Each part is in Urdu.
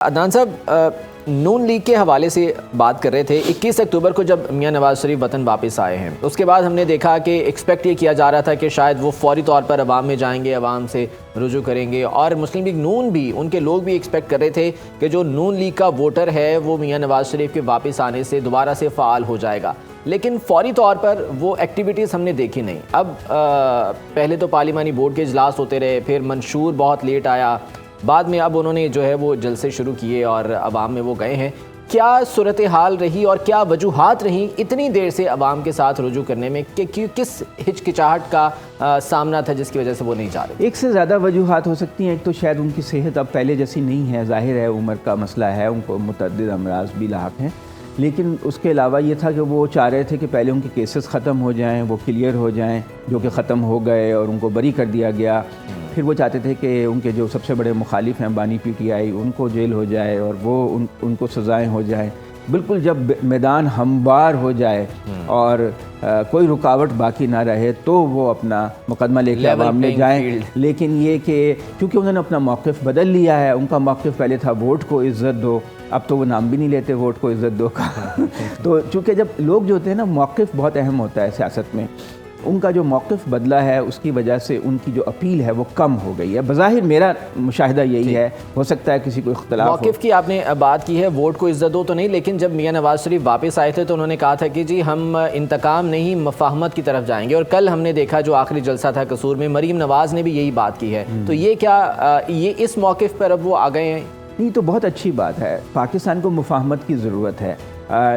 عدنان صاحب، نون لیگ کے حوالے سے بات کر رہے تھے. 21 اکتوبر کو جب میاں نواز شریف وطن واپس آئے ہیں، اس کے بعد ہم نے دیکھا کہ ایکسپیکٹ یہ کیا جا رہا تھا کہ شاید وہ فوری طور پر عوام میں جائیں گے، عوام سے رجوع کریں گے، اور مسلم لیگ نون بھی، ان کے لوگ بھی ایکسپیکٹ کر رہے تھے کہ جو نون لیگ کا ووٹر ہے وہ میاں نواز شریف کے واپس آنے سے دوبارہ سے فعال ہو جائے گا. لیکن فوری طور پر وہ ایکٹیویٹیز ہم نے دیکھی نہیں. اب پہلے تو پارلیمانی بورڈ کے اجلاس ہوتے رہے، پھر منشور بہت لیٹ آیا، بعد میں اب انہوں نے جو ہے وہ جلسے شروع کیے اور عوام میں وہ گئے ہیں. کیا صورتحال رہی اور کیا وجوہات رہیں اتنی دیر سے عوام کے ساتھ رجوع کرنے میں، کہ کس ہچکچاہٹ کا سامنا تھا جس کی وجہ سے وہ نہیں جا رہے؟ ایک سے زیادہ وجوہات ہو سکتی ہیں. ایک تو شاید ان کی صحت اب پہلے جیسی نہیں ہے، ظاہر ہے عمر کا مسئلہ ہے، ان کو متعدد امراض بھی لاحق ہیں. لیکن اس کے علاوہ یہ تھا کہ وہ چاہ رہے تھے کہ پہلے ان کے کیسز ختم ہو جائیں، وہ کلیئر ہو جائیں، جو کہ ختم ہو گئے اور ان کو بری کر دیا گیا. پھر وہ چاہتے تھے کہ ان کے جو سب سے بڑے مخالف ہیں بانی پی ٹی آئی، ان کو جیل ہو جائے اور وہ ان کو سزائیں ہو جائیں. بالکل جب میدان ہموار ہو جائے اور کوئی رکاوٹ باقی نہ رہے تو وہ اپنا مقدمہ لے کے عوام میں جائیں. لیکن یہ کہ کیونکہ انہوں نے اپنا موقف بدل لیا ہے، ان کا موقف پہلے تھا ووٹ کو عزت دو، اب تو وہ نام بھی نہیں لیتے ووٹ کو عزت دو کا. تو چونکہ جب لوگ جو ہوتے ہیں نا، موقف بہت اہم ہوتا ہے سیاست میں، ان کا جو موقف بدلا ہے اس کی وجہ سے ان کی جو اپیل ہے وہ کم ہو گئی ہے. بظاہر میرا مشاہدہ یہی ہے، ہو سکتا ہے کسی کو اختلاف ہو. موقف کی آپ نے بات کی ہے، ووٹ کو عزت دو تو نہیں، لیکن جب میاں نواز شریف واپس آئے تھے تو انہوں نے کہا تھا کہ جی ہم انتقام نہیں مفاہمت کی طرف جائیں گے. اور کل ہم نے دیکھا جو آخری جلسہ تھا قصور میں، مریم نواز نے بھی یہی بات کی ہے. تو یہ کیا یہ اس موقف پر اب وہ آ گئے ہیں؟ نہیں، تو بہت اچھی بات ہے. پاکستان کو مفاہمت کی ضرورت ہے.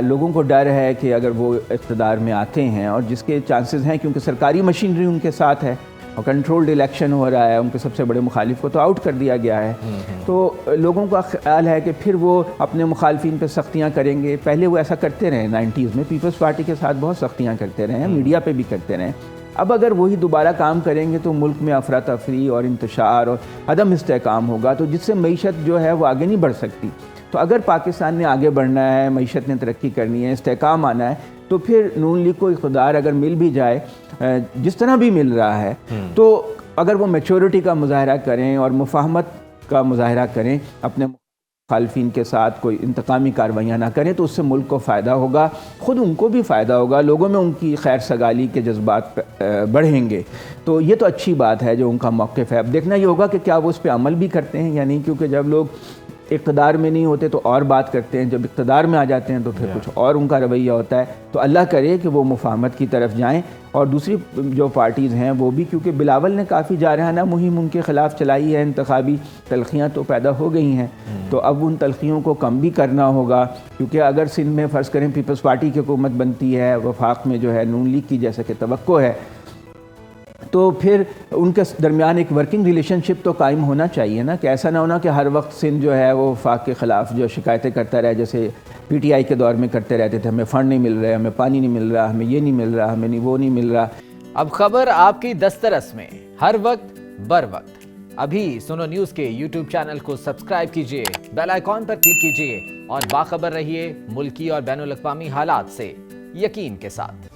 لوگوں کو ڈر ہے کہ اگر وہ اقتدار میں آتے ہیں، اور جس کے چانسز ہیں کیونکہ سرکاری مشینری ان کے ساتھ ہے اور کنٹرولڈ الیکشن ہو رہا ہے، ان کے سب سے بڑے مخالف کو تو آؤٹ کر دیا گیا ہے، تو لوگوں کا خیال ہے کہ پھر وہ اپنے مخالفین پہ سختیاں کریں گے. پہلے وہ ایسا کرتے رہے 90s میں، پیپلز پارٹی کے ساتھ بہت سختیاں کرتے رہے ہیں، میڈیا پہ بھی کرتے رہے. اب اگر وہی دوبارہ کام کریں گے تو ملک میں افراتفری اور انتشار اور عدم استحکام ہوگا، تو جس سے معیشت جو ہے وہ آگے نہیں بڑھ سکتی. تو اگر پاکستان نے آگے بڑھنا ہے، معیشت نے ترقی کرنی ہے، استحکام آنا ہے، تو پھر نون لیگ کو اقتدار اگر مل بھی جائے جس طرح بھی مل رہا ہے، تو اگر وہ میچورٹی کا مظاہرہ کریں اور مفاہمت کا مظاہرہ کریں، اپنے مخالفین کے ساتھ کوئی انتقامی کاروائیاں نہ کریں، تو اس سے ملک کو فائدہ ہوگا، خود ان کو بھی فائدہ ہوگا، لوگوں میں ان کی خیر سگالی کے جذبات بڑھیں گے. تو یہ تو اچھی بات ہے جو ان کا موقف ہے. اب دیکھنا یہ ہوگا کہ کیا وہ اس پہ عمل بھی کرتے ہیں یا نہیں، کیونکہ جب لوگ اقتدار میں نہیں ہوتے تو اور بات کرتے ہیں، جب اقتدار میں آ جاتے ہیں تو پھر کچھ اور ان کا رویہ ہوتا ہے. تو اللہ کرے کہ وہ مفاہمت کی طرف جائیں. اور دوسری جو پارٹیز ہیں وہ بھی، کیونکہ بلاول نے کافی جارحانہ مہم ان کے خلاف چلائی ہے، انتخابی تلخیاں تو پیدا ہو گئی ہیں، تو اب ان تلخیوں کو کم بھی کرنا ہوگا. کیونکہ اگر سندھ میں فرض کریں پیپلز پارٹی کی حکومت بنتی ہے، وفاق میں جو ہے نون لیگ کی جیسا کہ توقع ہے، تو پھر ان کے درمیان ایک ورکنگ ریلیشن شپ تو قائم ہونا چاہیے نا، کہ ایسا نہ ہونا کہ ہر وقت سندھ جو ہے وہ وفاق کے خلاف جو شکایتیں کرتا رہے، جیسے پی ٹی آئی کے دور میں کرتے رہتے تھے، ہمیں فنڈ نہیں مل رہے، ہمیں پانی نہیں مل رہا، ہمیں یہ نہیں مل رہا، ہمیں وہ نہیں مل رہا. اب خبر آپ کی دسترس میں، ہر وقت بر وقت. ابھی سنو نیوز کے یوٹیوب چینل کو سبسکرائب کیجئے، بیل آئیکن پر کلک کیجئے اور باخبر رہیے ملکی اور بین الاقوامی حالات سے یقین کے ساتھ.